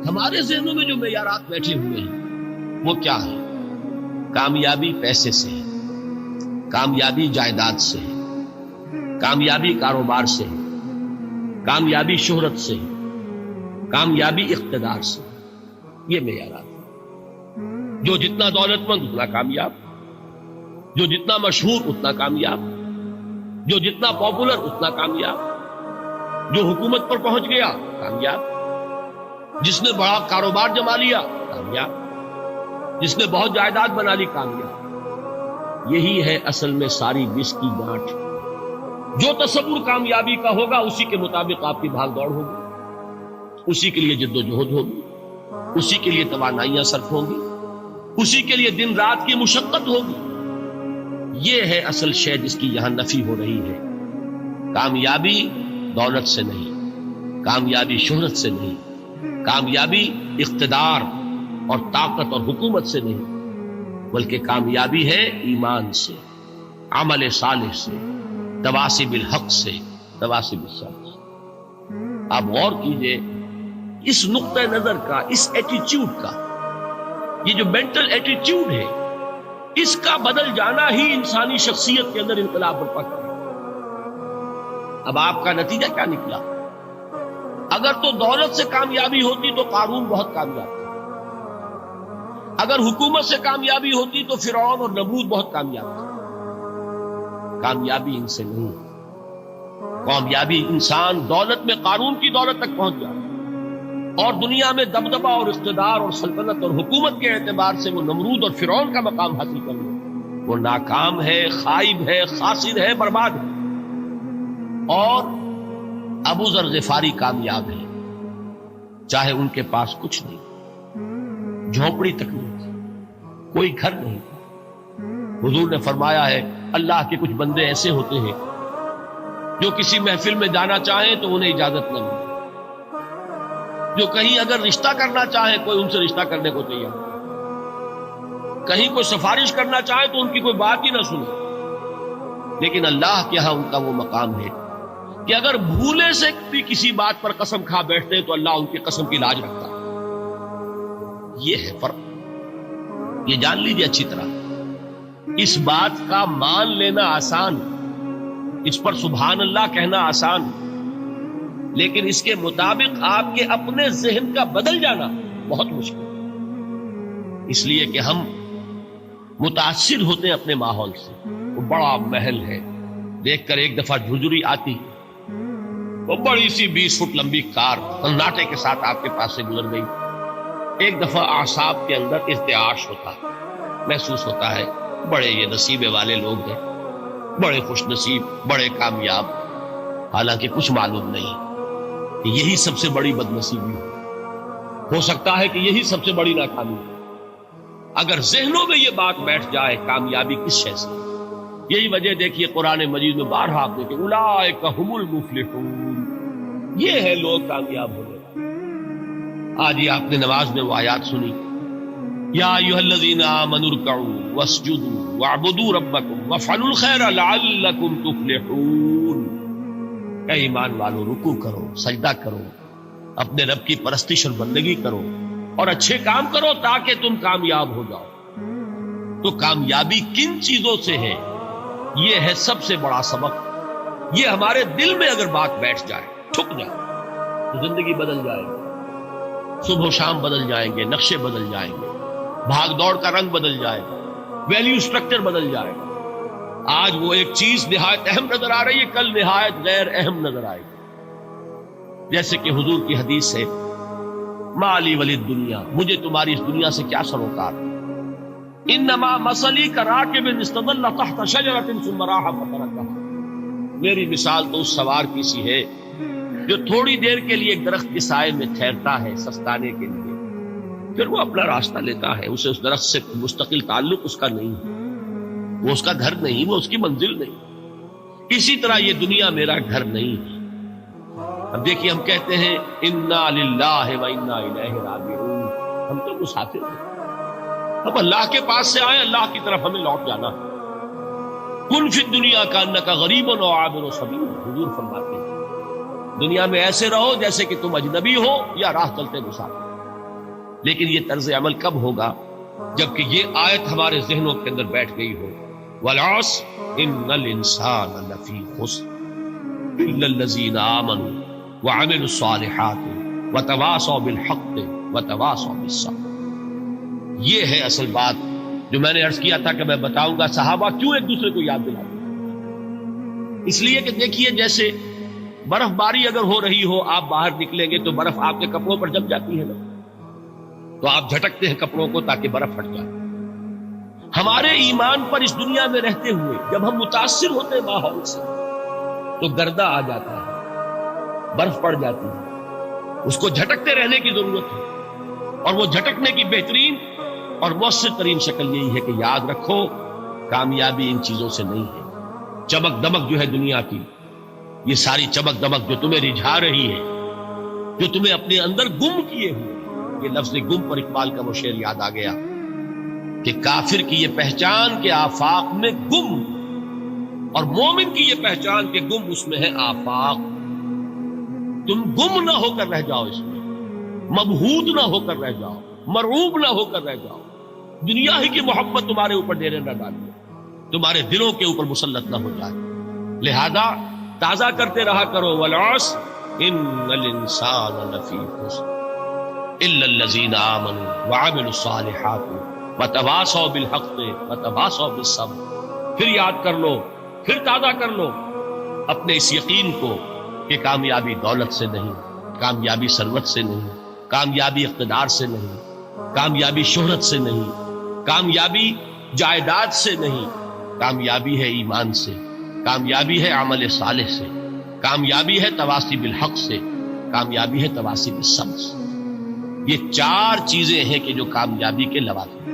ہمارے ذہنوں میں جو معیارات بیٹھے ہوئے ہیں وہ کیا ہے؟ کامیابی پیسے سے ہے، کامیابی جائیداد سے ہے، کامیابی کاروبار سے ہے، کامیابی شہرت سے ہے، کامیابی اقتدار سے ہے۔ یہ معیارات ہیں۔ جو جتنا دولت مند اتنا کامیاب، جو جتنا مشہور اتنا کامیاب، جو جتنا پاپولر اتنا کامیاب، جو حکومت پر پہنچ گیا کامیاب، جس نے بڑا کاروبار جما لیا کامیاب، جس نے بہت جائیداد بنا لی کامیاب۔ یہی ہے اصل میں ساری بس کی گانٹھ۔ جو تصور کامیابی کا ہوگا اسی کے مطابق آپ کی بھاگ دوڑ ہوگی، اسی کے لیے جد و جہد ہوگی، اسی کے لیے توانائیاں صرف ہوں گی، اسی کے لیے دن رات کی مشقت ہوگی۔ یہ ہے اصل شے جس کی یہاں نفی ہو رہی ہے۔ کامیابی دولت سے نہیں، کامیابی شہرت سے نہیں، کامیابی اقتدار اور طاقت اور حکومت سے نہیں، بلکہ کامیابی ہے ایمان سے، عمل صالح سے، تواصی بالحق سے، تواصی بالصبر سے۔ آپ غور کیجئے اس نقطہ نظر کا، اس ایٹیچیوڈ کا، یہ جو مینٹل ایٹیچیوڈ ہے، اس کا بدل جانا ہی انسانی شخصیت کے اندر انقلاب برپا کرے۔ اب آپ کا نتیجہ کیا نکلا؟ اگر تو دولت سے کامیابی ہوتی تو قارون بہت کامیاب تھا، اگر حکومت سے کامیابی ہوتی تو فرعون اور نمرود بہت کامیاب تھا۔ کامیابی ان سے نہیں، کامیابی انسان دولت میں قارون کی دولت تک پہنچ جائے اور دنیا میں دبدبہ اور اقتدار اور سلطنت اور حکومت کے اعتبار سے وہ نمرود اور فرعون کا مقام حاصل کر لے، وہ ناکام ہے، خائب ہے، خاسر ہے، برباد ہے۔ اور ابو ذر غفاری کامیاب ہے، چاہے ان کے پاس کچھ نہیں، جھونپڑی تک نہیں تھی، کوئی گھر نہیں تھا۔ حضور نے فرمایا ہے اللہ کے کچھ بندے ایسے ہوتے ہیں جو کسی محفل میں جانا چاہیں تو انہیں اجازت نہ ملے، جو کہیں اگر رشتہ کرنا چاہیں کوئی ان سے رشتہ کرنے کو تیار نہیں، کہیں کوئی سفارش کرنا چاہے تو ان کی کوئی بات ہی نہ سنے۔ لیکن اللہ کے ہاں ان کا وہ مقام ہے کہ اگر بھولے سے بھی کسی بات پر قسم کھا بیٹھتے ہیں تو اللہ ان کی قسم کی لاج رکھتا ہے۔ یہ ہے فرق، یہ جان لیجیے اچھی طرح۔ اس بات کا مان لینا آسان، اس پر سبحان اللہ کہنا آسان، لیکن اس کے مطابق آپ کے اپنے ذہن کا بدل جانا بہت مشکل، اس لیے کہ ہم متاثر ہوتے ہیں اپنے ماحول سے۔ وہ بڑا محل ہے، دیکھ کر ایک دفعہ جھرجھری آتی، وہ بڑی سی 20 فٹ لمبی کار سناٹے کے ساتھ آپ کے پاس سے گزر گئی۔ ایک دفعہ اعصاب کے اندر ارتعاش ہوتا، محسوس ہوتا ہے بڑے یہ نصیبے والے لوگ ہیں، بڑے خوش نصیب، بڑے کامیاب، حالانکہ کچھ معلوم نہیں کہ یہی سب سے بڑی بد نصیبی ہو سکتا ہے کہ یہی سب سے بڑی ناکامی ہے۔ اگر ذہنوں میں یہ بات بیٹھ جائے کامیابی کس شے سے، یہی وجہ دیکھیے قرآن مجید میں بارہا آپ دیکھیں اولئک هم المفلحون، یہ ہے لوگ کامیاب ہونے والے۔ آج ہی آپ نے نماز میں وہ آیات سنی، یا ایھا الذین آمنوا ارکعوا واسجدوا واعبدوا ربکم وافعلوا الخیر لعلکم تفلحون۔ اے ایمان والو، رکوع کرو، سجدہ کرو، اپنے رب کی پرستش اور بندگی کرو اور اچھے کام کرو تاکہ تم کامیاب ہو جاؤ۔ تو کامیابی کن چیزوں سے ہے؟ یہ ہے سب سے بڑا سبق۔ یہ ہمارے دل میں اگر بات بیٹھ جائے، ٹھک جائے، تو زندگی بدل جائے گی، صبح و شام بدل جائیں گے، نقشے بدل جائیں گے، بھاگ دوڑ کا رنگ بدل جائے گا، ویلیو سٹرکچر بدل جائے گا۔ آج وہ ایک چیز نہایت اہم نظر آ رہی ہے، کل نہایت غیر اہم نظر آئے گی۔ جیسے کہ حضور کی حدیث ہے مالی ولی دنیا، مجھے تمہاری اس دنیا سے کیا سروکار، انما مثلی کراکب استظل تحت شجرۃ ثم راح فترکها، میری مثال تو اس سوار کی سی ہے جو تھوڑی دیر کے لیے ایک درخت کے سائے میں ٹھہرتا ہے سستانے کے لیے، پھر وہ اپنا راستہ لیتا ہے، اسے اس درخت سے مستقل تعلق اس کا نہیں ہے، وہ اس کا گھر نہیں، وہ اس کی منزل نہیں۔ اسی طرح یہ دنیا میرا گھر نہیں ہے۔ اب دیکھیے ہم کہتے ہیں انا للہ و انا الیہ راجعون، ہم تو مسافر ہیں، ہم اللہ کے پاس سے آئے، اللہ کی طرف ہمیں لوٹ جانا ہے۔ کن فی الدنیا کانک غریب و عابر سبیل، حضور فرماتے ہیں دنیا میں ایسے رہو جیسے کہ تم اجنبی ہو یا راہ چلتے مسافر۔ لیکن یہ طرز عمل کب ہوگا؟ جبکہ یہ آیت ہمارے ذہنوں کے اندر بیٹھ گئی ہو، والعصر ان الانسان لفی خسر الا الذین آمنوا وعملوا الصالحات وتواصوا بالحق وتواصوا بالصبر۔ یہ ہے اصل بات جو میں نے عرض کیا تھا کہ میں بتاؤں گا صحابہ کیوں ایک دوسرے کو یاد دلاتے، اس لیے کہ دیکھیے جیسے برف باری اگر ہو رہی ہو، آپ باہر نکلیں گے تو برف آپ کے کپڑوں پر جم جاتی ہے نا، تو آپ جھٹکتے ہیں کپڑوں کو تاکہ برف ہٹ جائے۔ ہمارے ایمان پر اس دنیا میں رہتے ہوئے جب ہم متاثر ہوتے ہیں ماحول سے تو گردہ آ جاتا ہے، برف پڑ جاتی ہے، اس کو جھٹکتے رہنے کی ضرورت ہے، اور وہ جھٹکنے کی بہترین اور مؤثر ترین شکل یہی ہے کہ یاد رکھو کامیابی ان چیزوں سے نہیں ہے۔ چمک دمک جو ہے دنیا کی، یہ ساری چمک دمک جو تمہیں رجھا رہی ہے، جو تمہیں اپنے اندر گم کیے ہوئے، یہ لفظ گم پر اقبال کا وہ شعر یاد آ گیا کہ کافر کی یہ پہچان کے آفاق میں گم، اور مومن کی یہ پہچان کے گم اس میں ہے آفاق۔ تم گم نہ ہو کر رہ جاؤ، اس میں مبہوت نہ ہو کر رہ جاؤ، مرعوب نہ ہو کر رہ جاؤ، دنیا ہی کی محبت تمہارے اوپر ڈیرے نہ ڈالے، تمہارے دلوں کے اوپر مسلط نہ ہو جائے۔ لہذا تازہ کرتے رہا کرو، والعصر ان الانسان لفی خسر الا الذین آمنوا وعملوا الصالحات وتواصوا بالحق وتواصوا بالصبر۔ پھر یاد کر لو، پھر تازہ کر لو اپنے اس یقین کو کہ کامیابی دولت سے نہیں، کامیابی ثروت سے نہیں، کامیابی اقتدار سے نہیں، کامیابی شہرت سے نہیں، کامیابی جائیداد سے نہیں، کامیابی ہے ایمان سے، کامیابی ہے عمل صالح سے، کامیابی ہے تواصی بالحق سے، کامیابی ہے تواصی بالصبر سے۔ یہ چار چیزیں ہیں کہ جو کامیابی کے لوازم ہیں۔